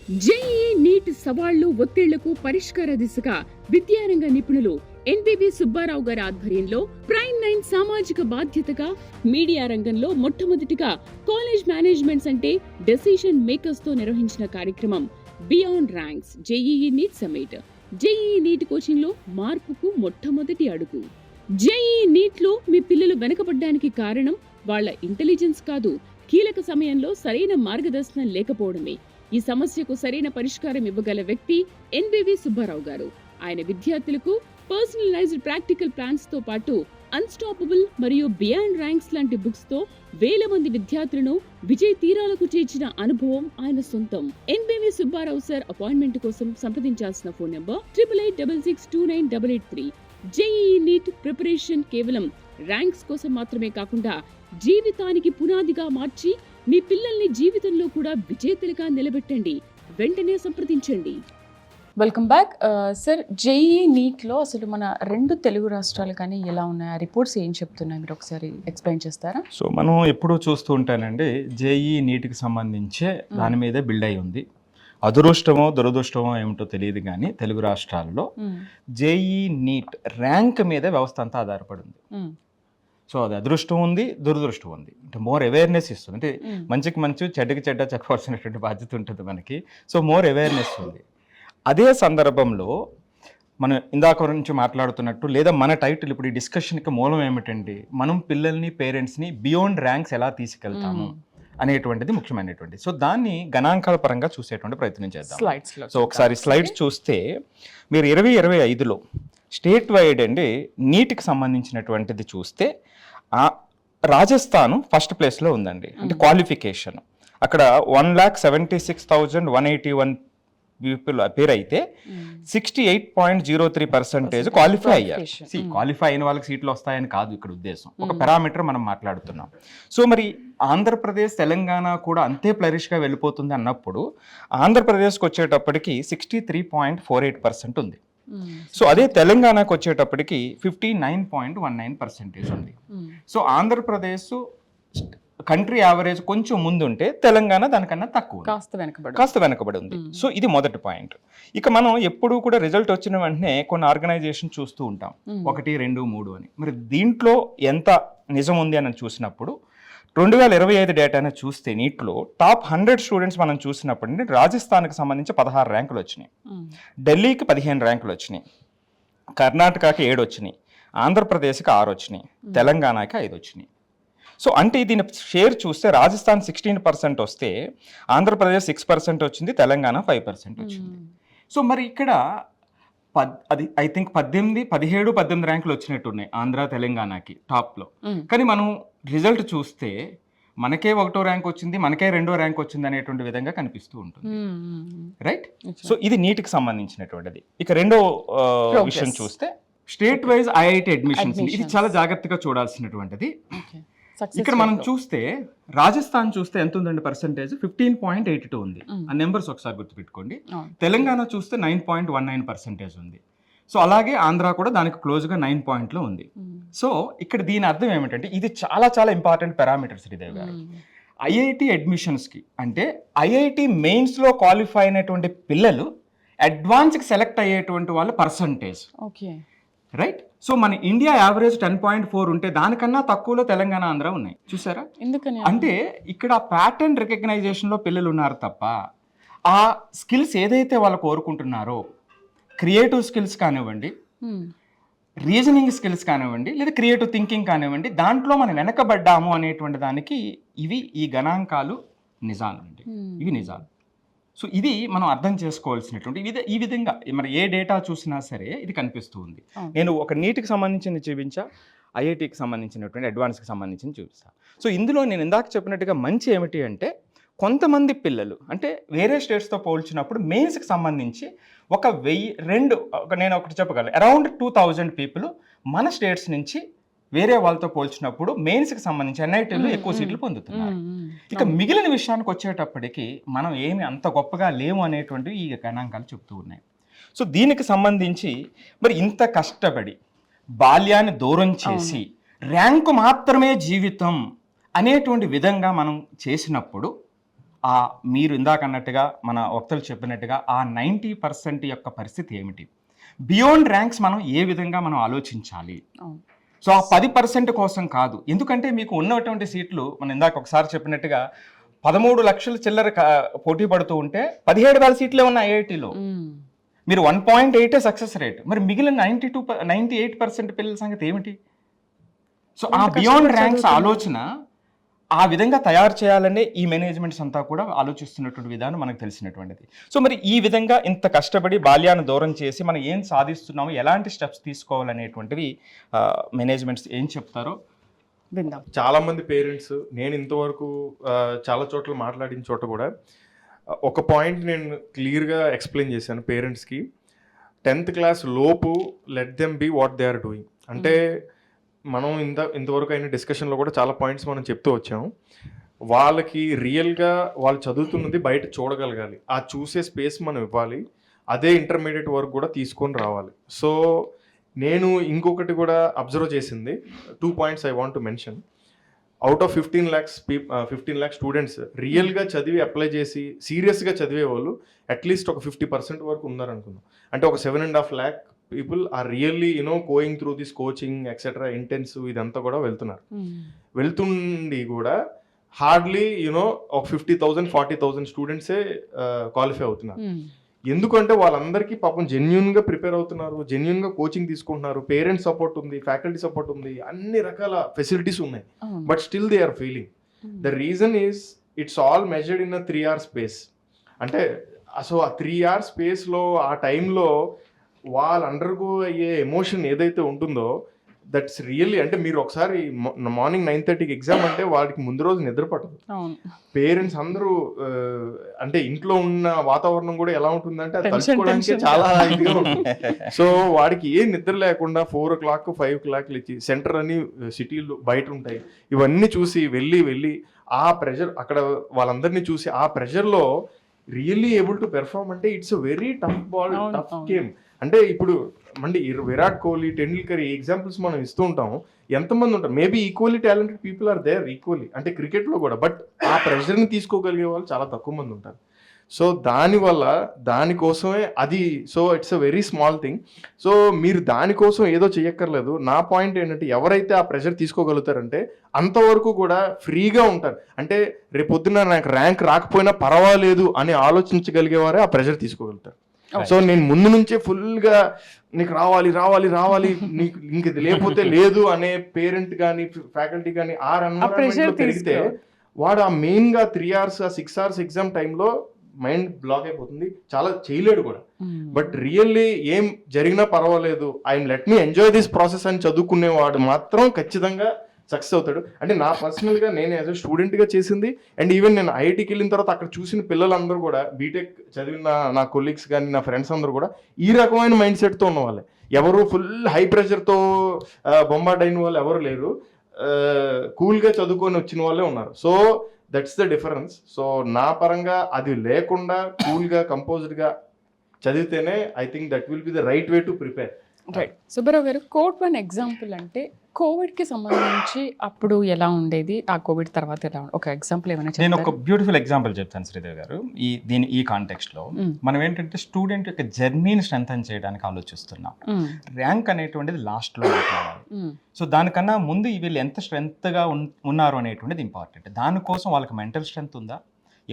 JEE NEET సవాళ్లు ఒత్తిళ్లకు పరిష్కార దిశగా విద్యారంగ నిపుణులు ఎన్బివి సుబ్బారావు గారి ఆధ్వర్యంలో ప్రైమ్ 9 సామాజిక బాధ్యతగా మీడియా రంగంలో మొట్టమొదటిగా కాలేజ్ మేనేజ్మెంట్స్ అంటే డెసిషన్ మేకర్స్ తో నిర్వహించిన కార్యక్రమం beyond ranks JEE NEET summit. JEE NEET coaching లో మార్పుకు మొట్టమొదటి అడుగు. జేఈఈ నీట్ లో మీ పిల్లలు వెనకబడ్డానికి కారణం వాళ్ళ ఇంటెలిజెన్స్ కాదు, కీలక సమయంలో సరైన మార్గదర్శనం లేకపోవడమే. ఈ సమస్యకు సరైన పరిష్కారం ఇవ్వగల వ్యక్తి ఎన్బివి సుబ్బారావు గారు. ఆయన విద్యార్థులకు పర్సనలైజ్డ్ ప్రాక్టికల్ ప్లాన్స్ తో పాటు అన్స్టాపబుల్ మరియు బియాండ్ ర్యాంక్స్ లాంటి బుక్స్ తో వేల మంది విద్యార్థులను విజయ తీరాలకు చేర్చిన అనుభవం ఆయన సొంతం. ఎన్బివి సుబ్బారావు సార్ అపాయింట్మెంట్ కోసం సంప్రదించాల్సిన phone number 8866298883. JEE NEET preparation కేవలం ర్యాంక్స్ కోసం మాత్రమే కాకుండా జీవితానికి పునాదిగా మార్చి మీ పిల్లల్ని జీవితంలో కూడా విజేతలుగా నిలబెట్టండి. వెంటనే సంప్రదించండి. Welcome back sir. జేఈఈ నీట్లో అసలు మన 2 తెలుగు రాష్ట్రాలు కానీ ఎలా ఉన్నాయి, ఆ రిపోర్ట్స్ ఏం చెప్తున్నాయి, మీరు ఒకసారి ఎక్స్ప్లెయిన్ చేస్తారా? సో మనం ఎప్పుడూ చూస్తూ ఉంటానండి, జేఈఈ నీట్కి సంబంధించే దాని మీదే బిల్డ్ అయి ఉంది. అదృష్టమో దురదృష్టమో ఏమిటో తెలియదు కానీ తెలుగు రాష్ట్రాల్లో జేఈఈ నీట్ ర్యాంక్ మీద వ్యవస్థ అంతా ఆధారపడి ఉంది. సో అది అదృష్టం ఉంది, దురదృష్టం ఉంది. అంటే మోర్ అవేర్నెస్ ఇస్తుంది. అంటే మంచికి మంచి, చెడ్డకి చెడ్డ చెప్పవలసినటువంటి బాధ్యత ఉంటుంది మనకి. సో మోర్ అవేర్నెస్ ఉంది. అదే సందర్భంలో మనం ఇందాక నుంచి మాట్లాడుతున్నట్టు, లేదా మన టైటిల్ ఇప్పుడు ఈ డిస్కషన్కి మూలం ఏమిటండి, మనం పిల్లల్ని, పేరెంట్స్ని బియాండ్ ర్యాంక్స్ ఎలా తీసుకెళ్తాము అనేటువంటిది ముఖ్యమైనటువంటి. సో దాన్ని గణాంకాల పరంగా చూసేటువంటి ప్రయత్నం చేద్దాం. సో ఒకసారి స్లైడ్స్ చూస్తే మీరు 2025లో స్టేట్ వైడ్ అండి నీట్కి సంబంధించినటువంటిది చూస్తే రాజస్థాన్ ఫస్ట్ ప్లేస్లో ఉందండి. అంటే క్వాలిఫికేషన్ అక్కడ 1,76,181 పీపుల్ అపేర్ అయితే 68.03% క్వాలిఫై అయ్యారు. క్వాలిఫై అయిన వాళ్ళకి సీట్లు వస్తాయని కాదు ఇక్కడ ఉద్దేశం, ఒక పారామీటర్ మనం మాట్లాడుతున్నాం. సో మరి ఆంధ్రప్రదేశ్, తెలంగాణ కూడా అంతే ఫ్లరిష్గా వెళ్ళిపోతుంది అన్నప్పుడు ఆంధ్రప్రదేశ్కి వచ్చేటప్పటికి 63.48% ఉంది. సో అదే తెలంగాణకు వచ్చేటప్పటికి 59.19% ఉంది. సో ఆంధ్రప్రదేశ్ కంట్రీ యావరేజ్ కొంచెం ముందుంటే తెలంగాణ దానికన్నా తక్కువ, కాస్త వెనకబడి ఉంది. సో ఇది మొదటి పాయింట్. ఇక మనం ఎప్పుడూ కూడా రిజల్ట్ వచ్చిన వెంటనే కొన్ని ఆర్గనైజేషన్ చూస్తూ ఉంటాం, 1, 2, 3 అని. మరి దీంట్లో ఎంత నిజం ఉంది అని చూసినప్పుడు 2025 డేటాను చూస్తే నీట్లో టాప్ 100 స్టూడెంట్స్ మనం చూసినప్పుడు రాజస్థాన్కి సంబంధించి 16 ర్యాంకులు వచ్చినాయి, ఢిల్లీకి 15 ర్యాంకులు వచ్చినాయి, కర్ణాటకకి 7 వచ్చినాయి, ఆంధ్రప్రదేశ్కి 6 వచ్చినాయి, తెలంగాణకి 5 వచ్చినాయి. సో అంటే దీని షేర్ చూస్తే రాజస్థాన్ 16% వస్తే ఆంధ్రప్రదేశ్ 6% వచ్చింది, తెలంగాణ 5% వచ్చింది. సో మరి ఇక్కడ అది ఐ థింక్ 17, 18 ర్యాంకులు వచ్చినట్టున్నాయి ఆంధ్ర, తెలంగాణకి టాప్లో. కానీ మనం రిజల్ట్ చూస్తే మనకే 1వ ర్యాంక్ వచ్చింది, మనకే 2వ ర్యాంక్ వచ్చింది అనేటువంటి విధంగా కనిపిస్తూ ఉంటుంది, రైట్? సో ఇది నీట్కి సంబంధించినటువంటిది. ఇక రెండో విషయం చూస్తే స్టేట్ వైజ్ ఐఐటి అడ్మిషన్స్, ఇది చాలా జాగ్రత్తగా చూడాల్సినటువంటిది. ఇక్కడ మనం చూస్తే రాజస్థాన్ చూస్తే ఎంత ఉందండి పర్సెంటేజ్, 15.82 ఉంది. ఆ నెంబర్స్ ఒకసారి గుర్తుపెట్టుకోండి. తెలంగాణ చూస్తే 9.19% ఉంది. సో అలాగే ఆంధ్ర కూడా దానికి క్లోజ్గా 9 పాయింట్లో ఉంది. సో ఇక్కడ దీని అర్థం ఏమిటంటే ఇది చాలా చాలా ఇంపార్టెంట్ పారామీటర్స్ శ్రీదేవి గారు. ఐఐటి అడ్మిషన్స్కి అంటే ఐఐటి మెయిన్స్లో క్వాలిఫై అయినటువంటి పిల్లలు అడ్వాన్స్కి సెలెక్ట్ అయ్యేటువంటి వాళ్ళ పర్సంటేజ్, రైట్? సో మన ఇండియా యావరేజ్ 10.4 ఉంటే దానికన్నా తక్కువలో తెలంగాణ, ఆంధ్ర ఉన్నాయి. చూసారా? అంటే ఇక్కడ ప్యాటర్న్ రికగ్నైజేషన్లో పిల్లలు ఉన్నారు తప్ప ఆ స్కిల్స్ ఏదైతే వాళ్ళు కోరుకుంటున్నారో, క్రియేటివ్ స్కిల్స్ కానివ్వండి, రీజనింగ్ స్కిల్స్ కానివ్వండి, లేదా క్రియేటివ్ థింకింగ్ కానివ్వండి, దాంట్లో మనం వెనకబడ్డాము అనేటువంటి దానికి ఈ గణాంకాలు నిజాలండి, ఇవి నిజాలు. సో ఇది మనం అర్థం చేసుకోవాల్సినటువంటి ఈ విధంగా మరి ఏ డేటా చూసినా సరే ఇది కనిపిస్తూ ఉంది. నేను ఒక నీట్కి సంబంధించింది చూపించా, ఐఐటికి సంబంధించినటువంటి అడ్వాన్స్కి సంబంధించింది చూపిస్తాను. సో ఇందులో నేను ఇందాక చెప్పినట్టుగా మంచి ఏమిటి అంటే కొంతమంది పిల్లలు అంటే వేరే స్టేట్స్తో పోల్చినప్పుడు మెయిన్స్కి సంబంధించి నేను ఒకటి చెప్పగలను, అరౌండ్ 2000 పీపుల్ మన స్టేట్స్ నుంచి వేరే వాళ్ళతో పోల్చినప్పుడు మెయిన్స్కి సంబంధించి ఎన్ఐటీలో ఎక్కువ సీట్లు పొందుతున్నారు. ఇక మిగిలిన విషయానికి వచ్చేటప్పటికి మనం ఏమి అంత గొప్పగా లేము అనేటువంటివి ఈ గణాంకాలు చెప్తూ ఉన్నాయి. సో దీనికి సంబంధించి మరి ఇంత కష్టపడి బాల్యాన్ని దూరం చేసి ర్యాంకు మాత్రమే జీవితం అనేటువంటి విధంగా మనం చేసినప్పుడు మీరు ఇందాక అన్నట్టుగా మన వక్తలు చెప్పినట్టుగా ఆ 90% యొక్క పరిస్థితి ఏమిటి, బియాండ్ ర్యాంక్స్ మనం ఏ విధంగా మనం ఆలోచించాలి. సో ఆ 10% కోసం కాదు, ఎందుకంటే మీకు ఉన్నటువంటి సీట్లు మనం ఇందాక ఒకసారి చెప్పినట్టుగా 13 లక్షల చిల్లర పోటీ పడుతూ ఉంటే 17,000 సీట్లే ఉన్నాయి ఐఐటీలో. మీరు 1.8 సక్సెస్ రేట్, మరి మిగిలిన 98% పిల్లల సంగతి ఏమిటి? సో ఆ బియాండ్ ర్యాంక్స్ ఆలోచన ఆ విధంగా తయారు చేయాలనే ఈ మేనేజ్మెంట్స్ అంతా కూడా ఆలోచిస్తున్నటువంటి విధానం మనకు తెలిసినటువంటిది. సో మరి ఈ విధంగా ఇంత కష్టపడి బాల్యాన్ని దూరం చేసి మనం ఏం సాధిస్తున్నామో, ఎలాంటి స్టెప్స్ తీసుకోవాలనేటువంటివి మేనేజ్మెంట్స్ ఏం చెప్తారో విందాం. చాలా మంది పేరెంట్స్, నేను ఇంతవరకు చాలా చోట్ల మాట్లాడిన చోట కూడా ఒక పాయింట్ నేను క్లియర్గా ఎక్స్ప్లెయిన్ చేశాను పేరెంట్స్కి. 10th క్లాస్ లోపు let them be what they are doing. అంటే మనం ఇంతవరకు అయిన డిస్కషన్లో కూడా చాలా పాయింట్స్ మనం చెప్తూ వచ్చాము. వాళ్ళకి రియల్గా వాళ్ళు చదువుతున్నది బయట చూడగలగాలి, ఆ చూసే స్పేస్ మనం ఇవ్వాలి. అదే ఇంటర్మీడియట్ వరకు కూడా తీసుకొని రావాలి. సో నేను ఇంకొకటి కూడా అబ్జర్వ్ చేసింది, 2 points I want to mention. Out of 15 lakh students రియల్గా చదివి అప్లై చేసి సీరియస్గా చదివే వాళ్ళు అట్లీస్ట్ ఒక 50% వరకు ఉన్నారనుకుందాం. అంటే ఒక 7.5 lakh people are really going through this coaching etcetera intensive ఇదంతా కూడా వెళ్తున్నారు. వెళ్తుండి కూడా హార్డ్లీ ఒక 50,000 40,000 స్టూడెంట్సే క్వాలిఫై అవుతున్నారు. ఎందుకంటే వాళ్ళందరికీ పాపం జెన్యున్గా ప్రిపేర్ అవుతున్నారు, జెన్యున్గా కోచింగ్ తీసుకుంటున్నారు, పేరెంట్స్ సపోర్ట్ ఉంది, ఫ్యాకల్టీ సపోర్ట్ ఉంది, అన్ని రకాల ఫెసిలిటీస్ ఉన్నాయి. But still they are failing. The reason is it's all measured in 3 hour space. అంటే సో ఆ 3 hour స్పేస్లో ఆ టైంలో వాళ్ళు అండర్గో అయ్యే ఎమోషన్ ఏదైతే ఉంటుందో దట్స్ రియల్లీ, అంటే మీరు ఒకసారి మార్నింగ్ 9:30కి ఎగ్జామ్ అంటే వాడికి ముందు రోజు నిద్ర పట్టదు. పేరెంట్స్ అందరూ అంటే ఇంట్లో ఉన్న వాతావరణం కూడా ఎలా ఉంటుందంటే అది తలుచుకోవడానికి చాలా ఇదిగా ఉంటుంది. సో వాడికి ఏ నిద్ర లేకుండా 4 o'clock 5 o'clock లేచి సెంటర్ అని సిటీలు బయట ఉంటాయి, ఇవన్నీ చూసి వెళ్ళి ఆ ప్రెషర్ అక్కడ వాళ్ళందరినీ చూసి ఆ ప్రెషర్లో రియల్లీ ఏబుల్ టు పెర్ఫార్మ్ అంటే ఇట్స్ వెరీ టఫ్ గేమ్. అంటే ఇప్పుడు మళ్ళీ విరాట్ కోహ్లీ, టెండూల్కర్ ఈ ఎగ్జాంపుల్స్ మనం ఇస్తూ ఉంటాము. ఎంతమంది ఉంటారు, maybe equally talented people are there equally, అంటే క్రికెట్లో కూడా. బట్ ఆ ప్రెషర్ని తీసుకోగలిగే వాళ్ళు చాలా తక్కువ మంది ఉంటారు. సో దానికోసమే అది. So it's a very small thing. So మీరు దానికోసం ఏదో చెయ్యక్కర్లేదు. నా పాయింట్ ఏంటంటే ఎవరైతే ఆ ప్రెషర్ తీసుకోగలుగుతారంటే అంతవరకు కూడా ఫ్రీగా ఉంటారు. అంటే రేపొద్దున నాకు ర్యాంక్ రాకపోయినా పర్వాలేదు అని ఆలోచించగలిగేవారే ఆ ప్రెషర్ తీసుకోగలుగుతారు. సో నేను ముందు నుంచే ఫుల్గా నీకు రావాలి నీకు ఇంక లేకపోతే లేదు అనే పేరెంట్ కానీ ఫ్యాకల్టీ కానీ ఆ ఎన్విరాన్మెంట్లో పెరిగితే వాడు ఆ మెయిన్గా 3 hours 6 hours ఎగ్జామ్ టైంలో మైండ్ బ్లాక్ అయిపోతుంది, చాలా చేయలేడు కూడా. బట్ రియల్లీ ఏం జరిగినా పర్వాలేదు, let me enjoy this process అని చదువుకునేవాడు మాత్రం ఖచ్చితంగా సక్సెస్ అవుతాడు. అంటే నా పర్సనల్గా నేను యాజ్ అ స్టూడెంట్గా చేసింది, అండ్ ఈవెన్ నేను ఐఐటీకి వెళ్ళిన తర్వాత అక్కడ చూసిన పిల్లలందరూ కూడా, బీటెక్ చదివిన నా కొలీగ్స్ కానీ నా ఫ్రెండ్స్ అందరూ కూడా ఈ రకమైన మైండ్ సెట్తో ఉన్న వాళ్ళే. ఎవరు ఫుల్ హై ప్రెషర్తో బొంబార్డ్ అయిన వాళ్ళు ఎవరు లేరు, కూల్గా చదువుకొని వచ్చిన వాళ్ళే ఉన్నారు. So that's the difference. So నా పరంగా అది లేకుండా కూల్గా కంపోజ్డ్గా చదివితేనే I think that will be the right way to prepare. Right. Subbarao గారు, కోవిడ్ 1 ఎగ్జాంపుల్ అంటే కోవిడ్కి సంబంధించి అప్పుడు ఎలా ఉండేది, ఆ కోవిడ్ తర్వాత ఎలా ఒక ఎగ్జాంపుల్ ఏమైనా? నేను ఒక బ్యూటిఫుల్ ఎగ్జాంపుల్ చెప్తాను శ్రీదేవి గారు. ఈ కాంటెక్స్ట్లో మనం ఏంటంటే స్టూడెంట్ యొక్క జర్నీని స్ట్రెంథన్ చేయడానికి ఆలోచిస్తున్నాం. ర్యాంక్ అనేటువంటిది లాస్ట్లో మాట్లాడాలి. సో దానికన్నా ముందు వీళ్ళు ఎంత స్ట్రెంత్గా ఉన్నారు అనేటువంటిది ఇంపార్టెంట్. దానికోసం వాళ్ళకి మెంటల్ స్ట్రెంత్ ఉందా,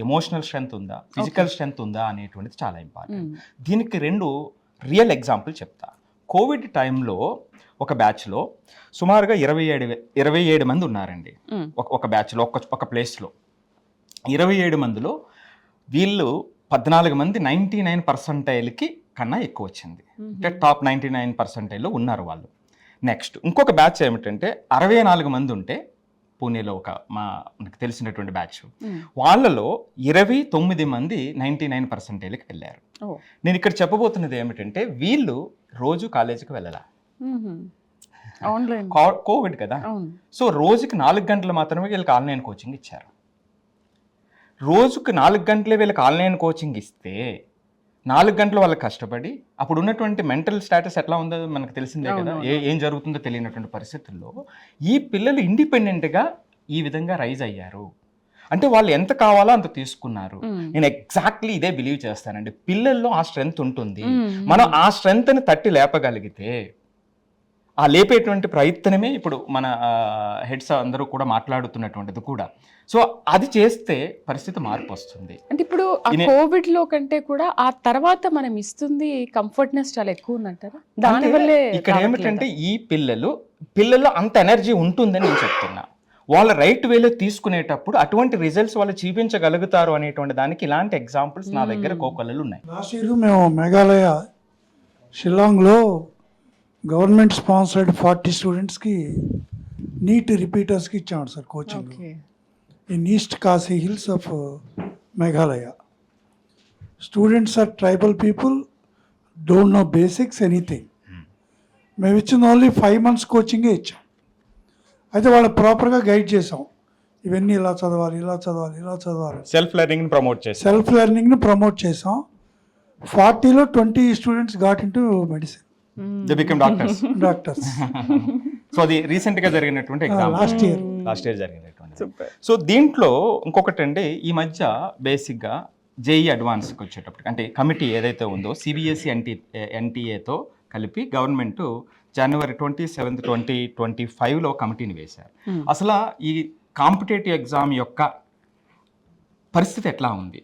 ఎమోషనల్ స్ట్రెంత్ ఉందా, ఫిజికల్ స్ట్రెంత్ ఉందా అనేటువంటిది చాలా ఇంపార్టెంట్. దీనికి 2 రియల్ ఎగ్జాంపుల్ చెప్తా. కోవిడ్ టైంలో ఒక బ్యాచ్లో సుమారుగా 27 మంది ఉన్నారండి. ఒక బ్యాచ్లో ఒక ప్లేస్లో 27 మందిలో వీళ్ళు 14 మంది 99% కన్నా ఎక్కువ వచ్చింది. అంటే టాప్ 99% ఉన్నారు వాళ్ళు. నెక్స్ట్ ఇంకొక బ్యాచ్ ఏమిటంటే 64 మంది ఉంటే పూణేలో మనకు తెలిసినటువంటి బ్యాచ్, వాళ్ళలో 29 మంది 99%కి వెళ్ళారు. నేను ఇక్కడ చెప్పబోతున్నది ఏమిటంటే వీళ్ళు రోజు కాలేజీకి వెళ్ళాల, కోవిడ్ కదా. సో రోజుకి 4 గంటలు మాత్రమే వీళ్ళకి ఆన్లైన్ కోచింగ్ ఇచ్చారు. రోజుకి 4 గంటలే వీళ్ళకి ఆన్లైన్ కోచింగ్ ఇస్తే 4 గంటలు వాళ్ళకి కష్టపడి అప్పుడు ఉన్నటువంటి మెంటల్ స్టేటస్ ఎట్లా ఉందో మనకు తెలిసిందే కదా. ఏం జరుగుతుందో తెలియనటువంటి పరిస్థితుల్లో ఈ పిల్లలు ఇండిపెండెంట్గా ఈ విధంగా రైజ్ అయ్యారు. అంటే వాళ్ళు ఎంత కావాలో అంత తీసుకున్నారు. నేను ఎగ్జాక్ట్లీ ఇదే బిలీవ్ చేస్తానండి. పిల్లల్లో ఆ స్ట్రెంగ్త్ ఉంటుంది. మనం ఆ స్ట్రెంగ్త్ని తట్టి లేపగలిగితే, ఆ లేపేటువంటి ప్రయత్నమే ఇప్పుడు మన హెడ్స్ అందరూ కూడా మాట్లాడుతున్నటువంటిది కూడా. సో అది చేస్తే పరిస్థితి మార్పు వస్తుంది. అంటే ఇప్పుడు ఆ కోవిడ్ లో కంటే కూడా ఆ తర్వాత మనం ఇస్తుంది కంఫర్ట్నెస్ చాలా ఎక్కువ ఉందంటారా? దానివల్లే ఇక్కడ ఏమిటంటే ఈ పిల్లల్లో అంత ఎనర్జీ ఉంటుందని నేను చెప్తున్నా. వాళ్ళ రైట్ వేలో తీసుకునేటప్పుడు అటువంటి రిజల్ట్స్ వాళ్ళు చూపించగలుగుతారు అనేటువంటి దానికి ఇలాంటి ఎగ్జాంపుల్స్ నా దగ్గర కోకొల్లలు ఉన్నాయి. లాస్ట్ ఇయర్ మేము మేఘాలయ షిల్లాంగ్లో గవర్నమెంట్ స్పాన్సర్డ్ 40 స్టూడెంట్స్కి నీట్ రిపీటర్స్కి ఇచ్చాము sir coaching in East Khasi Hills of Meghalaya. Students are tribal people, don't know basics anything. మేము ఇచ్చింది ఓన్లీ 5 months కోచింగే ఇచ్చాం. అయితే వాళ్ళు ప్రాపర్గా గైడ్ చేసాం, ఇవన్నీ ఇలా చదవాలి, ఇలా చదవాలి, ఇలా చదవాలి. సెల్ఫ్ లెర్నింగ్ ప్రమోట్ చేసాం. 40లో 20 students got into medicine. They became doctors. So అది రీసెంట్ గా జరిగినటువంటి ఎగ్జామ్, లాస్ట్ ఇయర్ జరిగినటువంటి. సో దీంట్లో ఇంకొకటి అండి, ఈ మధ్య బేసిక్ గా జేఈ అడ్వాన్స్కి వచ్చేటప్పటికి అంటే కమిటీ ఏదైతే ఉందో సిబిఎస్ఈ ఎన్టీఏతో కలిపి గవర్నమెంట్ January 27, 2025లో కమిటీని వేశారు. అసలు ఈ కాంపిటేటివ్ ఎగ్జామ్ యొక్క పరిస్థితి ఎట్లా ఉంది,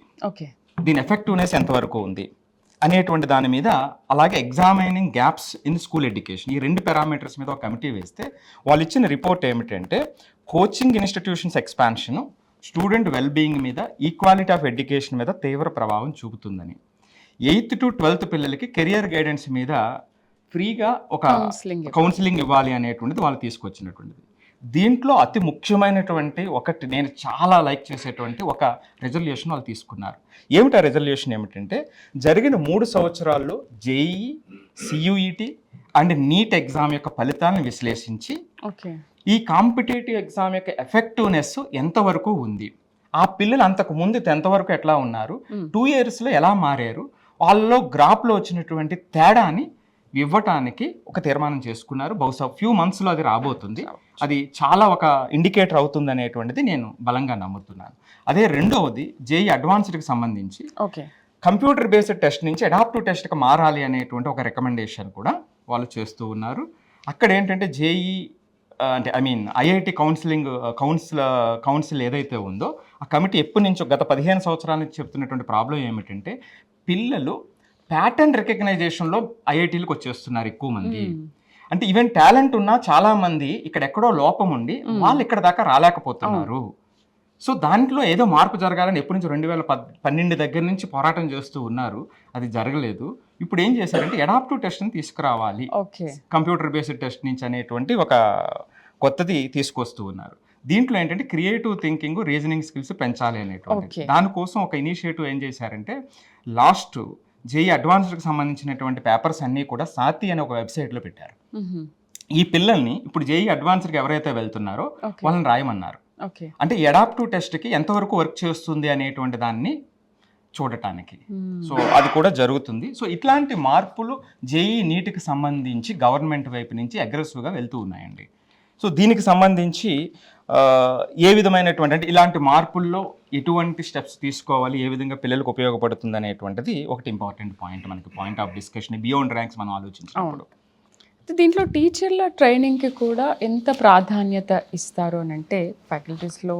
దీని ఎఫెక్టివ్నెస్ ఎంతవరకు ఉంది అనేటువంటి దాని మీద, అలాగే examining gaps in school education, ఈ 2 పారామీటర్స్ మీద ఒక కమిటీ వేస్తే వాళ్ళు ఇచ్చిన రిపోర్ట్ ఏమిటంటే coaching institutions expansion student wellbeing మీద, ఈక్వాలిటీ ఆఫ్ ఎడ్యుకేషన్ మీద తీవ్ర ప్రభావం చూపుతుందని, 8th to 12th పిల్లలకి కెరియర్ గైడెన్స్ మీద ఫ్రీగా ఒక కౌన్సిలింగ్ ఇవ్వాలి అనేటువంటిది వాళ్ళు తీసుకొచ్చినటువంటిది. దీంట్లో అతి ముఖ్యమైనటువంటి ఒకటి నేను చాలా లైక్ చేసేటువంటి ఒక రెజల్యూషన్ వాళ్ళు తీసుకున్నారు. ఏమిటి ఆ రెజల్యూషన్ ఏమిటంటే, జరిగిన 3 సంవత్సరాల్లో JEE, CUET and NEET exam యొక్క ఫలితాలను విశ్లేషించి ఈ కాంపిటేటివ్ ఎగ్జామ్ యొక్క ఎఫెక్టివ్నెస్ ఎంతవరకు ఉంది, ఆ పిల్లలు అంతకు ముందు 10th వరకు ఎట్లా ఉన్నారు, 2 yearsలో ఎలా మారారు, వాళ్ళలో గ్రాఫ్లో వచ్చినటువంటి తేడాని ఇవ్వటానికి ఒక తీర్మానం చేసుకున్నారు. బహుశా ఫ్యూ మంత్స్లో అది రాబోతుంది. అది చాలా ఒక ఇండికేటర్ అవుతుంది అనేటువంటిది నేను బలంగా నమ్ముతున్నాను. అదే రెండవది జేఈ అడ్వాన్స్డ్కి సంబంధించి కంప్యూటర్ బేస్డ్ టెస్ట్ నుంచి అడాప్టివ్ టెస్ట్కి మారాలి అనేటువంటి ఒక రికమెండేషన్ కూడా వాళ్ళు చేస్తూ ఉన్నారు. అక్కడ ఏంటంటే జేఈ అంటే ఐఐటి కౌన్సిల్ ఏదైతే ఉందో ఆ కమిటీ ఎప్పటి నుంచో గత 15 సంవత్సరాల నుంచి చెప్తున్నటువంటి ప్రాబ్లం ఏమిటంటే, పిల్లలు ప్యాటర్న్ రికగ్నైజేషన్లో ఐఐటీలకు వచ్చేస్తున్నారు ఎక్కువ మంది. అంటే ఈవెన్ టాలెంట్ ఉన్నా చాలా మంది ఇక్కడ ఎక్కడో లోపం ఉండి వాళ్ళు ఇక్కడ దాకా రాలేకపోతున్నారు. సో దాంట్లో ఏదో మార్పు జరగాలని ఎప్పటి నుంచి 2012 దగ్గర నుంచి పోరాటం చేస్తూ ఉన్నారు, అది జరగలేదు. ఇప్పుడు ఏం చేశారంటే అడాప్టివ్ టెస్ట్ని తీసుకురావాలి కంప్యూటర్ బేస్డ్ టెస్ట్ నుంచి అనేటువంటి ఒక కొత్తది తీసుకొస్తూ ఉన్నారు. దీంట్లో ఏంటంటే క్రియేటివ్ థింకింగ్, రీజనింగ్ స్కిల్స్ పెంచాలి అనేటువంటి దానికోసం ఒక ఇనిషియేటివ్ ఏం చేశారంటే, లాస్ట్ జేఈ అడ్వాన్స్డ్కి సంబంధించినటువంటి పేపర్స్ అన్నీ కూడా సాతి అనే ఒక వెబ్సైట్లో పెట్టారు. ఈ పిల్లల్ని ఇప్పుడు జేఈ అడ్వాన్స్డ్కి ఎవరైతే వెళ్తున్నారో వాళ్ళని రాయమన్నారు. అంటే అడాప్టివ్ టెస్ట్కి ఎంతవరకు వర్క్ చేస్తుంది అనేటువంటి దాన్ని చూడటానికి. సో అది కూడా జరుగుతుంది. సో ఇట్లాంటి మార్పులు జేఈ నీట్కి సంబంధించి గవర్నమెంట్ వైపు నుంచి అగ్రెసివ్గా వెళ్తూ ఉన్నాయండి. సో దీనికి సంబంధించి ఏ విధమైనటువంటి అంటే ఇలాంటి మార్పుల్లో ఎటువంటి స్టెప్స్ తీసుకోవాలి, ఏ విధంగా పిల్లలకు ఉపయోగపడుతుంది అనేటువంటిది ఒకటి ఇంపార్టెంట్ పాయింట్, మనకి point of discussion beyond ranks మనం ఆలోచించినప్పుడు. దీంట్లో టీచర్ల ట్రైనింగ్కి కూడా ఎంత ప్రాధాన్యత ఇస్తారు అని అంటే, ఫ్యాకల్టీస్లో,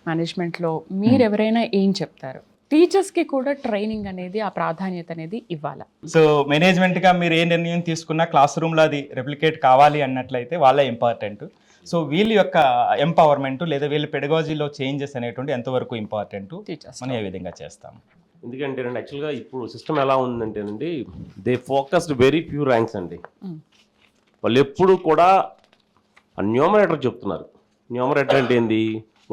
మేనేజ్మెంట్లో మీరు ఎవరైనా ఏం చెప్తారు? టీచర్స్కి కూడా ట్రైనింగ్ అనేది, ఆ ప్రాధాన్యత అనేది ఇవ్వాలా? సో మేనేజ్మెంట్గా మీరు ఏ నిర్ణయం తీసుకున్నా క్లాస్ రూమ్లో అది రెప్లికేట్ కావాలి అన్నట్లయితే వాళ్ళే ఇంపార్టెంట్. సో వీళ్ళ యొక్క ఎంపవర్మెంట్ లేదా వీళ్ళ పెడగాజీలో చేంజెస్ అనేటువంటి ఎంతవరకు ఇంపార్టెంట్, మనం ఏ విధంగా చేస్తాం. ఎందుకంటే యాక్చువల్గా ఇప్పుడు సిస్టమ్ ఎలా ఉందంటేనండి, they focused very few ranks అండి. వాళ్ళు ఎప్పుడు కూడా న్యూమరేటర్ చెప్తున్నారు. న్యూమరేటర్ అంటే ఏంది,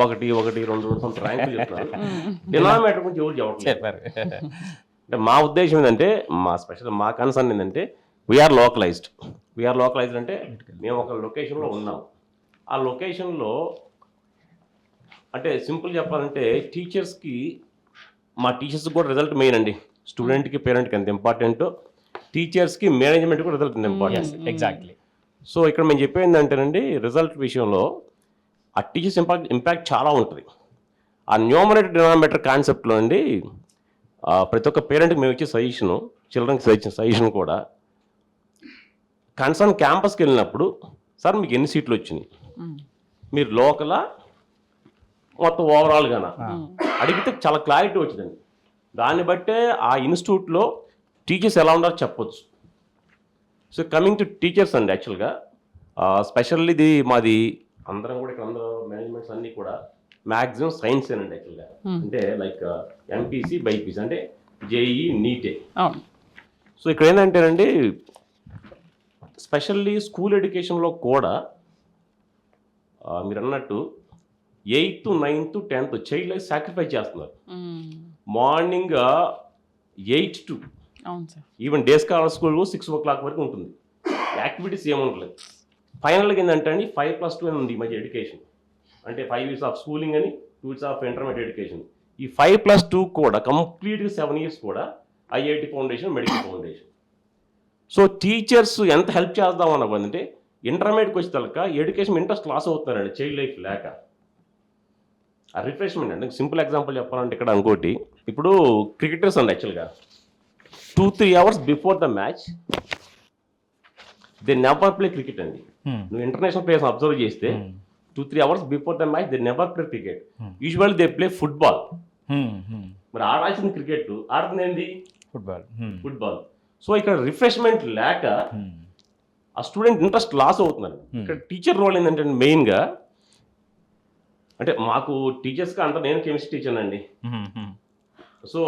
1, 1, 2 సొంత ర్యాంకులు చెప్తున్నారు. డినామినేటర్ గురించి ఎవరు చెప్పారు. అంటే మా ఉద్దేశం ఏంటంటే, మా కన్సర్న్ ఏంటంటే, వీఆర్ లోకలైజ్డ్ అంటే మేము ఒక లొకేషన్లో ఉన్నాం. ఆ లొకేషన్లో అంటే సింపుల్ చెప్పాలంటే టీచర్స్కి, మా టీచర్స్కి కూడా రిజల్ట్ మెయిన్ అండి. స్టూడెంట్కి, పేరెంట్కి ఎంత ఇంపార్టెంట్, టీచర్స్కి, మేనేజ్మెంట్కి కూడా రిజల్ట్ ఎంత ఇంపార్టెంట్. ఎగ్జాక్ట్లీ. సో ఇక్కడ మేము చెప్పేది ఏంటంటేనండి, రిజల్ట్ విషయంలో ఆ టీచర్స్ ఇంపాక్ట్ చాలా ఉంటుంది. ఆ న్యూమరేటర్ డినామినేటర్ కాన్సెప్ట్లో అండి ప్రతి ఒక్క పేరెంట్కి మేము ఇచ్చే సజెషను, చిల్డ్రన్కి సజెషన్ కూడా, కన్సర్న్ క్యాంపస్కి వెళ్ళినప్పుడు సార్ మీకు ఎన్ని సీట్లు వచ్చినాయి, మీరు లోకలా మొత్తం ఓవరాల్గానా అడిగితే చాలా క్లారిటీ వచ్చిందండి. దాన్ని బట్టే ఆ ఇన్స్టిట్యూట్లో టీచర్స్ ఎలా ఉన్నారో చెప్పొచ్చు. సో కమింగ్ టు టీచర్స్ అండి, యాక్చువల్గా స్పెషల్లీ ఇది మాది అందరం కూడా ఇక్కడ అందరూ మేనేజ్మెంట్స్ అన్నీ కూడా మ్యాక్సిమం సైన్స్ ఏనండి యాక్చువల్గా. అంటే లైక్ ఎంపీసీ బైపీసీ అంటే జేఈ నీటే. సో ఇక్కడ ఏంటంటేనండి స్పెషల్లీ స్కూల్ ఎడ్యుకేషన్లో కూడా మీరు అన్నట్టు 8th, 9th, 10th child life sacrifice చేస్తున్నారు. Morning 8 to even day scholar school 6 o'clock వరకు ఉంటుంది. యాక్టివిటీస్ ఏముండలేదు. ఫైనల్గా ఏంటంటే అండి 5+2 అని ఉంది ఈ మధ్య ఎడ్యుకేషన్. అంటే 5 years ఆఫ్ స్కూలింగ్ అని 2 years ఆఫ్ ఇంటర్మీడియట్ ఎడ్యుకేషన్. ఈ 5+2 కూడా కంప్లీట్గా 7 years కూడా IIT foundation, medical foundation. So teachers ఎంత హెల్ప్ చేద్దాం అన్నది ఇంటర్మీడియట్కి వచ్చే తలక ఎడ్యుకేషన్ ఇంట్రెస్ట్ లాస్ అవుతున్నారండి చైల్డ్ లైఫ్ లేక. ఆ రిఫ్రెష్మెంట్ అండి. సింపుల్ ఎగ్జాంపుల్ చెప్పాలంటే ఇక్కడ ఇంకోటి, ఇప్పుడు క్రికెటర్స్ అండి యాక్చువల్గా 2-3 hours before the match they never play cricket అండి. నువ్వు ఇంటర్నేషనల్ ప్లేయర్స్ అబ్జర్వ్ చేస్తే 2-3 hours before the match they never play cricket. Usually they play football. మరి ఆడాల్సిన క్రికెట్ ఆడుతుంది ఏంది ఫుట్బాల్. సో ఇక్కడ రిఫ్రెష్మెంట్ లేక ఆ స్టూడెంట్ ఇంట్రెస్ట్ లాస్ అవుతున్నారు. ఇక్కడ టీచర్ రోల్ ఏంటంటే మెయిన్గా, అంటే మాకు టీచర్స్గా అంతా నేను కెమిస్ట్రీ టీచర్ అండి. సో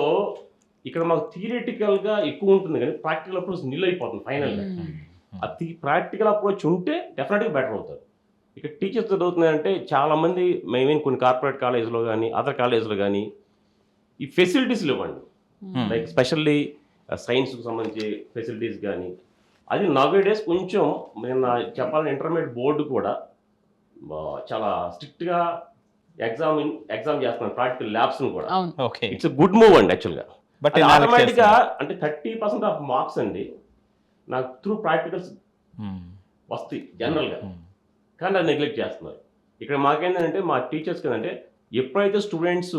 ఇక్కడ మాకు థియరిటికల్గా ఎక్కువ ఉంటుంది కానీ ప్రాక్టికల్ అప్రోచ్ నిల్ అయిపోతుంది ఫైనల్గా. అది ప్రాక్టికల్ అప్రోచ్ ఉంటే డెఫినెట్గా బెటర్ అవుతారు. ఇక్కడ టీచర్స్ చదువుతున్నాయంటే చాలామంది మేమేం కొన్ని కార్పొరేట్ కాలేజ్లో కానీ అదర్ కాలేజ్లో కానీ ఈ ఫెసిలిటీస్లు ఇవ్వండి. లైక్ స్పెషల్లీ సైన్స్కి సంబంధించి ఫెసిలిటీస్ కానీ అది నవేడేస్ కొంచెం నేను చెప్పాలని ఇంటర్మీడియట్ బోర్డు కూడా చాలా స్ట్రిక్ట్గా ఎగ్జామ్ చేస్తున్నాను, ప్రాక్టికల్ ల్యాబ్స్ని కూడా. ఇట్స్ గుడ్ మూవ్ అండి యాక్చువల్గా. బట్ ఆటోమేటిక్గా అంటే 30% ఆఫ్ మార్క్స్ అండి నాకు త్రూ ప్రాక్టికల్స్ వస్తాయి జనరల్గా, కానీ అది నెగ్లెక్ట్ చేస్తున్నారు. ఇక్కడ మాకేంటంటే మా టీచర్స్ కదంటే ఎప్పుడైతే స్టూడెంట్స్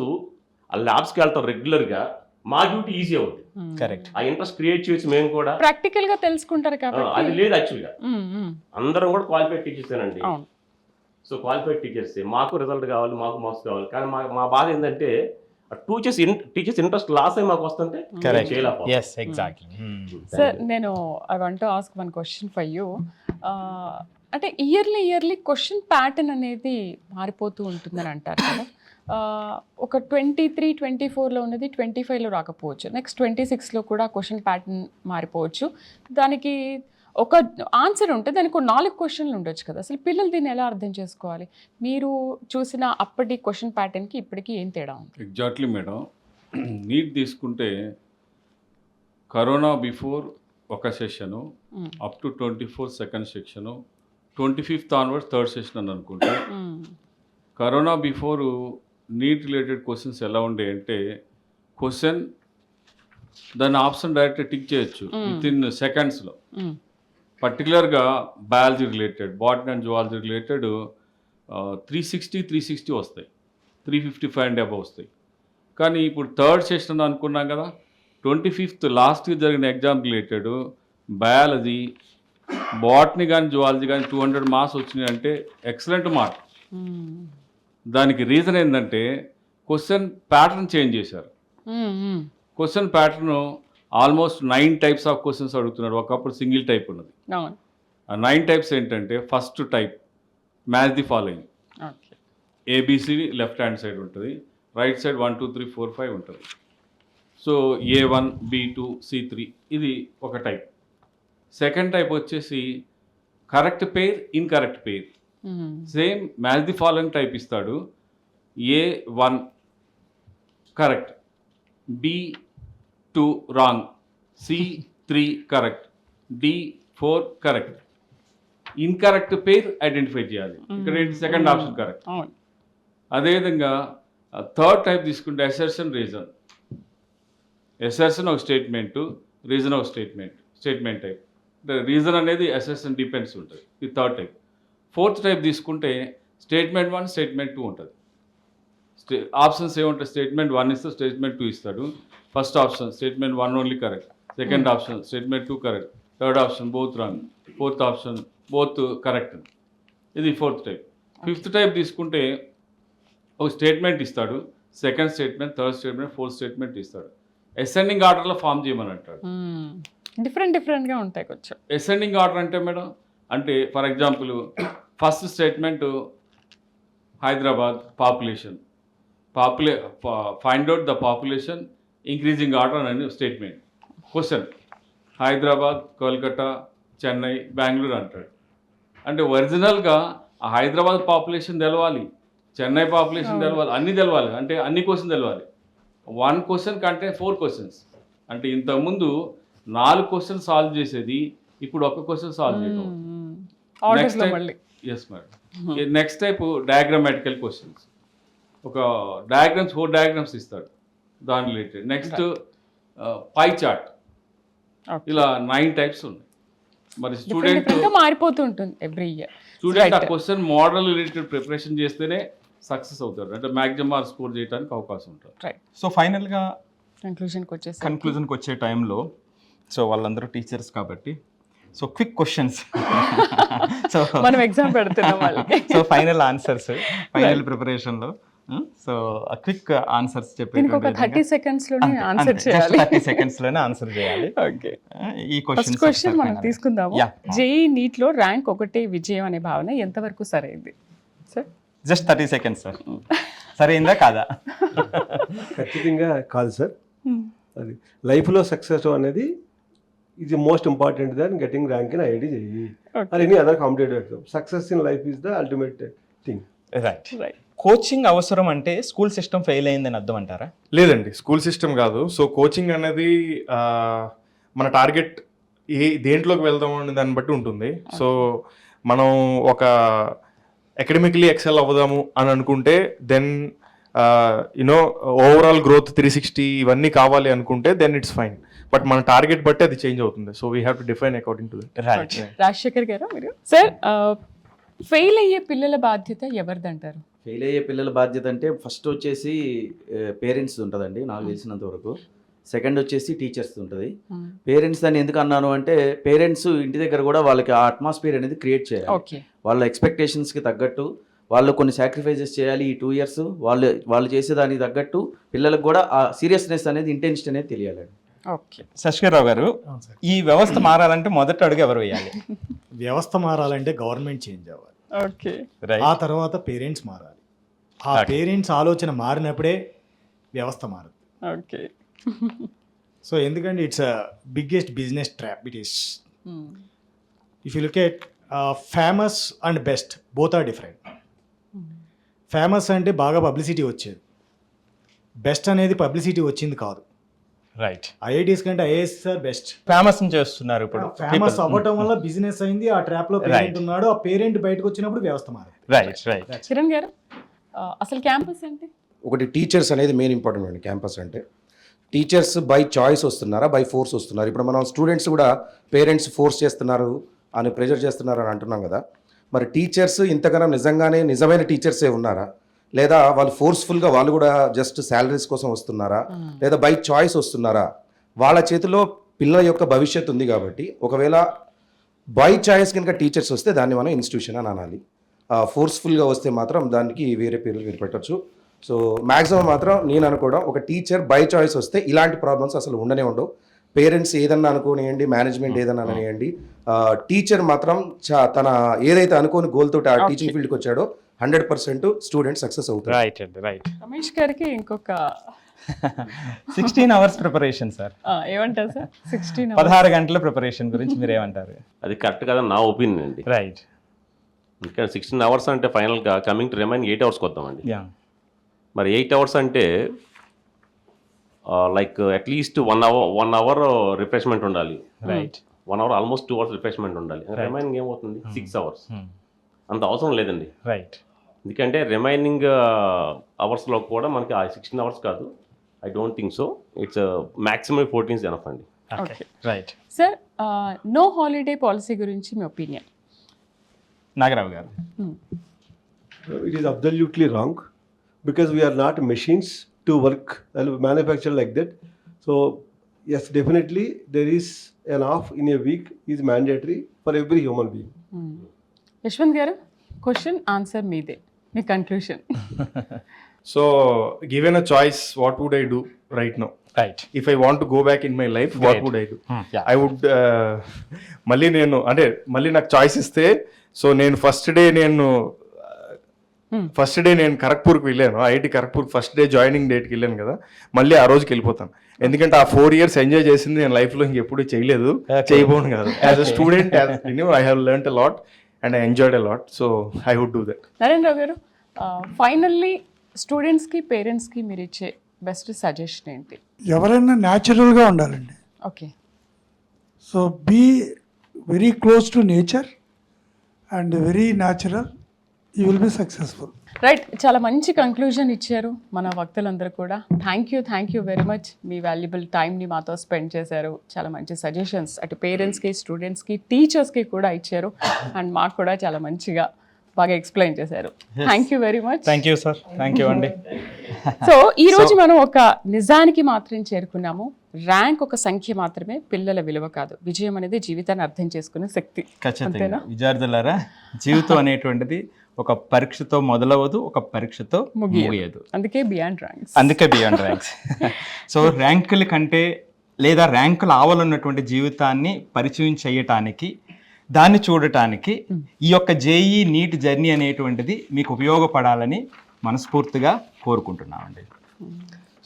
ఆ ల్యాబ్స్కి వెళ్తారు రెగ్యులర్గా మా డ్యూటీ ఈజీ అవుతుంది. కరెక్ట్. ఆ ఇంట్రెస్ట్ క్రియేట్ చేసి మేము కూడా ప్రాక్టికల్ గా తెలుసుకుంటారు కాబట్టి అది లేదు యాక్చువల్గా. అందరం కూడా క్వాలిఫైడ్ టీచర్స్ ఏనండి. సో క్వాలిఫైడ్ టీచర్స్ మాకు రిజల్ట్ కావాలి, మాకు మార్క్స్ కావాలి. కానీ మా బాధ ఏంటంటే టీచర్స్ ఇంట్రెస్ట్ లాస్ అయ్యి మాకు వస్తుంటే సార్ నేను I want to ask one question for you. అంటే ఇయర్లీ క్వశ్చన్ ప్యాటర్న్ అనేది మారిపోతూ ఉంటుందని అంటారు కదా. ఒక 23, 24లో ఉన్నది 25లో రాకపోవచ్చు, నెక్స్ట్ 26లో కూడా క్వశ్చన్ ప్యాటర్న్ మారిపోవచ్చు. దానికి ఒక ఆన్సర్ ఉంటే దానికి 4 క్వశ్చన్లు ఉండొచ్చు కదా. అసలు పిల్లలు దీన్ని ఎలా అర్థం చేసుకోవాలి? మీరు చూసిన అప్పటి క్వశ్చన్ ప్యాటర్న్కి ఇప్పటికీ ఏం తేడా ఉంది? Exactly madam. నీట్ తీసుకుంటే కరోనా బిఫోర్ ఒక session, up to 24 second section, 25th onwards third session అని అనుకుంటే, corona before NEET related questions ఎలా ఉండే అంటే క్వశ్చన్ దాని ఆప్షన్ డైరెక్ట్ టిక్ చేయొచ్చు విత్ ఇన్ సెకండ్స్లో. పర్టికులర్గా biology related, botany and zoology related 360 వస్తాయి, 355 and above వస్తాయి. కానీ ఇప్పుడు థర్డ్ సెషన్ అనుకున్నాం కదా, 25th లాస్ట్ ఇయర్ జరిగిన ఎగ్జామ్ రిలేటెడ్ బయాలజీ, బాటనీ కానీ జువాలజీ కానీ 200 మార్క్స్ వచ్చినాయి అంటే ఎక్సలెంట్ మార్క్. దానికి రీజన్ ఏంటంటే క్వశ్చన్ ప్యాటర్న్ చేంజ్ చేశారు. Question pattern almost 9 types of questions అడుగుతున్నారు. ఒకప్పుడు సింగిల్ టైప్ ఉన్నది. ఆ 9 types ఏంటంటే first type match the following, ABC left hand side ఉంటుంది, రైట్ సైడ్ 1 2 3 4 5 ఉంటుంది. సో A1 B2 C3 ఇది ఒక టైప్. సెకండ్ టైప్ వచ్చేసి correct pair, incorrect pair. Same match the following type ఇస్తాడు. A1 correct, B2 wrong, C3 correct, D4 correct. Incorrect pair identify చేయాలి. ఇక్కడ second option correct. అదేవిధంగా third type తీసుకుంటే assertion, reason. Assertion ఒక statement, reason ఒక statement type. Reason అనేది assertion depends ఉంటుంది. ఇది థర్డ్ టైప్. ఫోర్త్ టైప్ తీసుకుంటే స్టేట్మెంట్ 1, స్టేట్మెంట్ 2 ఉంటుంది. ఆప్షన్స్ ఏముంటాయి, స్టేట్మెంట్ 1 ఇస్తే స్టేట్మెంట్ 2 ఇస్తాడు. First option statement 1 only correct, second option statement 2 correct, third option both wrong, fourth option both correct. ఇది fourth type. Fifth type తీసుకుంటే ఒక స్టేట్మెంట్ ఇస్తాడు, second statement, third statement, fourth statement ఇస్తాడు. Ascending ఆర్డర్లో form చేయమని అంటాడు. డిఫరెంట్గా ఉంటాయి కొంచెం. అసెండింగ్ ఆర్డర్ అంటే మేడం, అంటే for example first statement Hyderabad population, find out the population increasing order అని స్టేట్మెంట్. క్వశ్చన్ హైదరాబాద్, కోల్కతా, చెన్నై, బెంగళూరు అంటాడు. అంటే ఒరిజినల్గా ఆ హైదరాబాద్ పాపులేషన్ తెలవాలి, చెన్నై పాపులేషన్ తెలవాలి, అన్నీ తెలవాలి. అంటే అన్ని క్వశ్చన్ తెలవాలి. 1 క్వశ్చన్ కంటే 4 క్వశ్చన్స్. అంటే ఇంతకుముందు 4 క్వశ్చన్ సాల్వ్ చేసేది ఇప్పుడు 1 క్వశ్చన్ సాల్వ్ చేయడం. Next type, yes madam, next type diagrammatical questions. ఒక డయాగ్రామ్స్ 4 డయాగ్రామ్స్ ఇస్తాడు దాని రిలేటెడ్. Next pie chart. ఇలా 9 టైప్స్ ఉన్నాయి. మరి స్టూడెంట్ మారిపోతూ ఉంటుంది ఎవ్రీ ఇయర్. స్టూడెంట్ ఆ క్వశ్చన్ మోడల్ రిలేటెడ్ ప్రిపరేషన్ చేస్తేనే సక్సెస్ అవుతాడు. అంటే మ్యాక్సిమం మార్క్స్ స్కోర్ చేయడానికి అవకాశం ఉంటుంది. రైట్. సో ఫైనల్గా కన్క్లూజన్కి వచ్చే టైంలో సో వాళ్ళందరూ టీచర్స్ కాబట్టి సో క్విక్ క్వశ్చన్స్, సో మనం ఎగ్జామ్ పెడుతున్నాం వాళ్ళకి. సో ఫైనల్ ఆన్సర్స్, ఫైనల్ ప్రిపరేషన్లో సో క్విక్ ఆన్సర్స్ దీనికి ఒక 30 సెకండ్స్లోనే ఆన్సర్ చేయాలి. 30 సెకండ్స్లోనే ఆన్సర్ చేయాలి. ఓకే, ఈ ఫస్ట్ క్వశ్చన్ మనం తీసుకుందాము. జేఈ నీట్లో ర్యాంక్ ఒకటే విజయం అనే భావన ఎంతవరకు సరైంది సార్? Just 30 seconds sir. సరైందా కాదా? ఖచ్చితంగా కాదు సార్. అది లైఫ్లో సక్సెస్ అనేది ఇది most important than getting rank in IIT JEE or any other competitive exam. Success in life is the ultimate thing. Right. Coaching అవసరం అంటే స్కూల్ సిస్టమ్ ఫెయిల్ అయిందని అర్థం అంటారా? లేదండి, స్కూల్ సిస్టమ్ కాదు. సో కోచింగ్ అనేది మన టార్గెట్ దేంట్లోకి వెళ్దాం అనే దాన్ని బట్టి ఉంటుంది. సో మనం ఒక అకాడమిక్లీ ఎక్సెల్ అవ్వదాము అని అనుకుంటే దెన్ యునో ఓవరాల్ గ్రోత్ 360 ఇవన్నీ కావాలి అనుకుంటే దెన్ ఇట్స్ ఫైన్. బట్ మన టార్గెట్ బట్టి అది చేంజ్ అవుతుంది. So we have to define according to that. Right. Rajasekhar గారు మీరు సార్, ఫెయిల్ అయ్యే పిల్లల బాధ్యత ఎవరిదంటారు? ఫెయిల్ అయ్యే పిల్లల బాధ్యత అంటే ఫస్ట్ వచ్చేసి పేరెంట్స్ ఉంటుందండి నాకు తెలిసినంత వరకు. సెకండ్ వచ్చేసి టీచర్స్ ఉంటుంది. పేరెంట్స్ దాన్ని ఎందుకు అన్నాను అంటే పేరెంట్స్ ఇంటి దగ్గర కూడా వాళ్ళకి ఆ అట్మాస్ఫియర్ అనేది క్రియేట్ చేయాలి. వాళ్ళ ఎక్స్పెక్టేషన్స్కి తగ్గట్టు వాళ్ళు కొన్ని సాక్రిఫైసెస్ చేయాలి. ఈ 2 years వాళ్ళు చేసేదానికి తగ్గట్టు పిల్లలకు కూడా ఆ సీరియస్నెస్ అనేది, ఇంటెన్షన్ అనేది తెలియాలండి. ఓకే, శశికర్రావు గారు, ఈ వ్యవస్థ మారాలంటే మొదటి అడుగు ఎవరు వేయాలి? వ్యవస్థ మారాలంటే గవర్నమెంట్ చేంజ్ అవ్వాలి. ఓకే, ఆ తర్వాత పేరెంట్స్ మారాలి. ఆ పేరెంట్స్ ఆలోచన మారినప్పుడే వ్యవస్థ మారుతుంది. ఓకే. సో ఎందుకంటే it's biggest business trap it is. If you look at famous and best both are different. Famous అంటే బాగా పబ్లిసిటీ వచ్చేది, బెస్ట్ అనేది పబ్లిసిటీ వచ్చింది కాదు. రైట్. ఐఐటీస్ కంటే ఐఏఎస్ సార్ బెస్ట్. ఫేమస్ చేస్తున్నారు ఇప్పుడు. ఫేమస్ అవ్వటం వల్ల బిజినెస్ అయింది. ఆ ట్రాప్ లో పేరెంట్ ఉన్నాడు. ఆ పేరెంట్ బయటకు వచ్చినప్పుడు వ్యవస్థ మారింది. Right right. కిరణ్ గారు, అసలు క్యాంపస్ అంటే ఒకటి టీచర్స్ అనేది మెయిన్ ఇంపార్టెంట్ అండి. క్యాంపస్ అంటే టీచర్స్ బై చాయిస్ వస్తున్నారా, బై ఫోర్స్ వస్తున్నారు? ఇప్పుడు మనం స్టూడెంట్స్ కూడా పేరెంట్స్ ఫోర్స్ చేస్తున్నారు అని, ప్రెజర్ చేస్తున్నారు అని అంటున్నాం కదా. మరి టీచర్స్ ఇంతకన్నా నిజంగానే నిజమైన టీచర్సే ఉన్నారా, లేదా వాళ్ళు ఫోర్స్ఫుల్గా వాళ్ళు కూడా జస్ట్ శాలరీస్ కోసం వస్తున్నారా, లేదా బై చాయిస్ వస్తున్నారా? వాళ్ళ చేతిలో పిల్లల యొక్క భవిష్యత్తు ఉంది కాబట్టి ఒకవేళ బై చాయిస్ కనుక టీచర్స్ వస్తే దాన్ని మనం ఇన్స్టిట్యూషన్ అని అనాలి. ఫోర్స్ఫుల్గా వస్తే మాత్రం దానికి వేరే పేర్లు మీరు పెట్టచ్చు. సో మ్యాక్సిమం మాత్రం నేను అనుకోవడం, ఒక టీచర్ బై చాయిస్ వస్తే ఇలాంటి ప్రాబ్లమ్స్ అసలు ఉండనే ఉండవు. పేరెంట్స్ ఏదన్నా అనుకోనియండి, మేనేజ్మెంట్ ఏదన్నా అనేయండి, టీచర్ మాత్రం తన ఏదైతే అనుకోని గోల్ తోటి ఆ టీచింగ్ ఫీల్డ్కి వచ్చాడో 100% స్టూడెంట్ సక్సెస్ అవుతారు. రైట్ అండి, రైట్. రమేష్ గారికి ఇంకొక 16 hours ప్రిపరేషన్ సార్. ఏమంటారు సార్? 16 గంటల ప్రిపరేషన్ గురించి మీరు ఏమంటారు? అది కరెక్ట్ కదా నా ఒపీనియన్ అండి. రైట్. ఇంకా 16 hours అంటే ఫైనల్గా కమింగ్ టు రిమైనింగ్ 8 hours వద్దామండి. మరి 8 hours అంటే లైక్ అట్లీస్ట్ 1 hour రిఫ్రెష్మెంట్ ఉండాలి. Right. 1 hour almost 2 hours refreshment ఉండాలి. రిమైనింగ్ ఏమవుతుంది? 6 hours. అంత అవసరం లేదండి. రైట్. ఎందుకంటే రిమైనింగ్ అవర్స్లో కూడా మనకి ఆ 16 hours కాదు. I don't think so. It's maximum 14 enough అండి. Okay, right. Sir, no holiday policy గురించి మీ ఒపీనియన్? నాగరావు గారు. It is absolutely wrong. because we are not machines to work and manufacture like that. So yes, definitely there is an off in a week is mandatory for every human being. Yashwant గారు, question answer మీదే, మీ conclusion. So given a choice, what would I do right now? Right. If I want to go back in my life, what Great. would I do? Yeah. I would మళ్ళీ నాకు choice ఇస్తే, so నేను first day నేను ఖరగ్పూర్కి వెళ్ళాను, IIT Kharagpur first day joining డేట్కి వెళ్ళాను కదా, మళ్ళీ ఆ రోజుకి వెళ్ళిపోతాను. ఎందుకంటే ఆ 4 years ఎంజాయ్ చేసింది నేను లైఫ్లో ఇంకెప్పుడు చేయలేదు, చేయబోను కాదు. As a student I have learned a lot and I enjoyed a lot, so I would do that. Narendra గారు, ఫైనల్లీ స్టూడెంట్స్కి పేరెంట్స్కి మీరు ఇచ్చే బెస్ట్ సజెషన్ ఏంటి? ఎవరైనా న్యాచురల్గా ఉండాలండి. Okay. So be very close to nature and very natural, you will be successful. Right, చాలా మంచి కంక్లూజన్ ఇచ్చారు మన వక్తలందరూ కూడా. Thank you very much. మీ వాల్యుబుల్ టైంని మాతో స్పెండ్ చేశారు. చాలా మంచి సజెషన్స్ అటు పేరెంట్స్కి, స్టూడెంట్స్కి, టీచర్స్కి కూడా ఇచ్చారు. అండ్ మాకు కూడా చాలా మంచిగా బాగా ఎక్స్ప్లెయిన్ చేశారు. Thank you very much. Thank you sir. Thank you అండి. సో ఈ రోజు మనం ఒక నిజానికి మాత్రం చేరుకున్నాము. ర్యాంక్ ఒక సంఖ్య మాత్రమే, పిల్లల విలువ కాదు. విజయం అనేది జీవితాన్ని అర్థం చేసుకునే శక్తి. ఖచ్చితంగా విద్యార్థులారా, జీవితం అనేటువంటిది ఒక పరీక్షతో మొదలవదు, ఒక పరీక్షతో ముగియదు. అందుకే బియాండ్ ర్యాంక్స్. సో ర్యాంకుల కంటే లేదా ర్యాంకులు ఆవాలన్నటువంటి జీవితాన్ని పరిచయం చేయటానికి, దాన్ని చూడటానికి ఈ యొక్క జేఈ నీట్ జర్నీ అనేటువంటిది మీకు ఉపయోగపడాలని మనస్ఫూర్తిగా కోరుకుంటున్నామండి.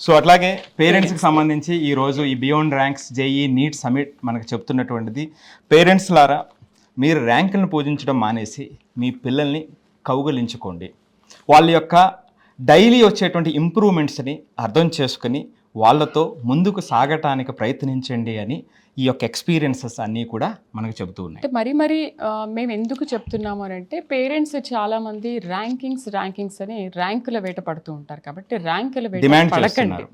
సో అట్లాగే పేరెంట్స్కి సంబంధించి ఈరోజు ఈ beyond ranks JEE NEET summit మనకు చెప్తున్నటువంటిది, పేరెంట్స్ లారా మీరు ర్యాంకులను పూజించడం మానేసి మీ పిల్లల్ని కౌగలించుకోండి. వాళ్ళ యొక్క డైలీ వచ్చేటువంటి ఇంప్రూవ్మెంట్స్ని అర్థం చేసుకుని వాళ్ళతో ముందుకు సాగటానికి ప్రయత్నించండి అని ఈ యొక్క ఎక్స్పీరియన్సెస్ అన్నీ కూడా మనకు చెబుతూ ఉన్నాయి. అంటే మరి మేము ఎందుకు చెప్తున్నాము అని అంటే, పేరెంట్స్ చాలామంది ర్యాంకింగ్స్ అని ర్యాంకుల వేట పడుతూ ఉంటారు. కాబట్టి ర్యాంకుల వేట పడకండి.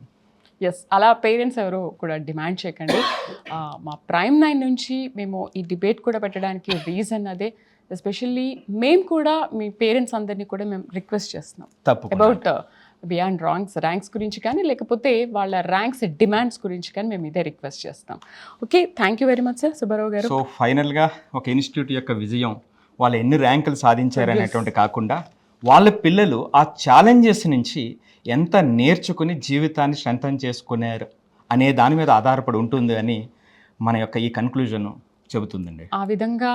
ఎస్, అలా పేరెంట్స్ ఎవరు కూడా డిమాండ్ చేయకండి. మా ప్రైమ్ 9 నుంచి మేము ఈ డిబేట్ కూడా పెట్టడానికి రీజన్ అదే. ఎస్పెషల్లీ మేము కూడా మీ పేరెంట్స్ అందరినీ కూడా మేము రిక్వెస్ట్ చేస్తున్నాం అబౌట్ బియాండ్ ర్యాంక్స్ గురించి కానీ, లేకపోతే వాళ్ళ ర్యాంక్స్ డిమాండ్స్ గురించి కానీ మేము ఇదే రిక్వెస్ట్ చేస్తాం. Okay, thank you very much sir. Subbarao గారు, సో ఫైనల్గా ఒక ఇన్స్టిట్యూట్ యొక్క విజయం వాళ్ళు ఎన్ని ర్యాంకులు సాధించారనేటువంటి కాకుండా, వాళ్ళ పిల్లలు ఆ ఛాలెంజెస్ నుంచి ఎంత నేర్చుకుని జీవితాన్ని స్ట్రెంథన్ చేసుకున్నారు అనే దాని మీద ఆధారపడి ఉంటుంది అని మన యొక్క ఈ కన్క్లూజన్ చెబుతుందండి. ఆ విధంగా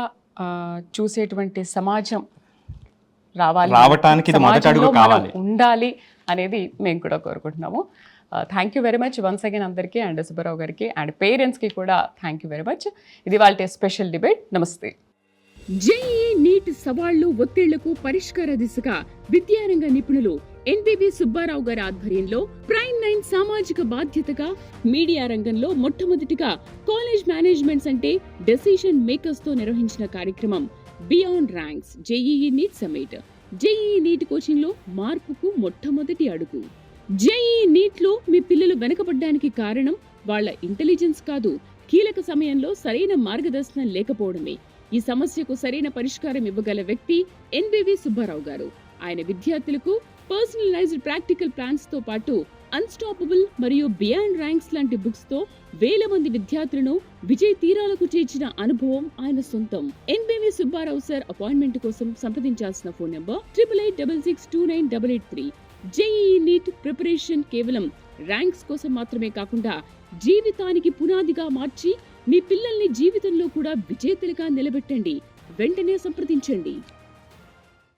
చూసేటువంటి సమాజం రావటానికి ఇది మొదటి అడుగు కావాలి, ఉండాలి అనేది మేము కూడా కోరుకుంటున్నాము. Thank you very much once again అందరికీ, అండ్ సుబ్బారావు గారికి అండ్ పేరెంట్స్కి కూడా థ్యాంక్ యూ వెరీ మచ్. ఇది వాళ్ళ స్పెషల్ డిబేట్. నమస్తే. జేఈ నీట్ సవాళ్లు, ఒత్తిళ్లకు పరిష్కార దిశగా విద్యారంగ నిపుణులు ఎన్బీబీ సుబ్బారావు గారి ఆధ్వర్యంలో ప్రైమ్ 9 సామాజిక బాధ్యతగా మీడియా రంగంలో మొట్టమొదటిగా కాలేజ్ మేనేజ్మెంట్స్ అంటే డెసిషన్ మేకర్స్ తో నిర్వహించిన కార్యక్రమం beyond ranks JEE NEET summit. JEE NEET coaching లో మార్పుకు మొట్టమొదటి అడుగు. జేఈఈ నీట్ లో మీ పిల్లలు వెనకబడ్డానికి కారణం వాళ్ళ ఇంటెలిజెన్స్ కాదు, కీలక సమయంలో సరైన మార్గదర్శనం లేకపోవడమే. ఈ సమస్యకు సరైన పరిష్కారం ఇవ్వగల వ్యక్తి ఎన్బీబీ సుబ్బారావు గారు. ఆయన విద్యార్థులకు పర్సనలైజ్డ్ ప్రాక్టికల్ ప్లాన్స్ తో పాటు అన్స్టాపబుల్ మరియు బియాండ్ ర్యాంక్స్ లాంటి బుక్స్ తో వేల మంది విద్యార్థులను విజయ తీరాలకు చేర్చిన అనుభవం ఆయన సొంతం. ఎన్బీబీ సుబ్బారావు సార్ అపాయింట్మెంట్ కోసం సంప్రదించాల్సిన phone number 8866298883. JEE NEET preparation కేవలం ర్యాంక్స్ కోసం మాత్రమే కాకుండా జీవితానికి పునాదిగా మార్చి మీ పిల్లల్ని జీవితంలో కూడా విజేతలుగా నిలబెట్టండి. వెంటనే సంప్రదించండి.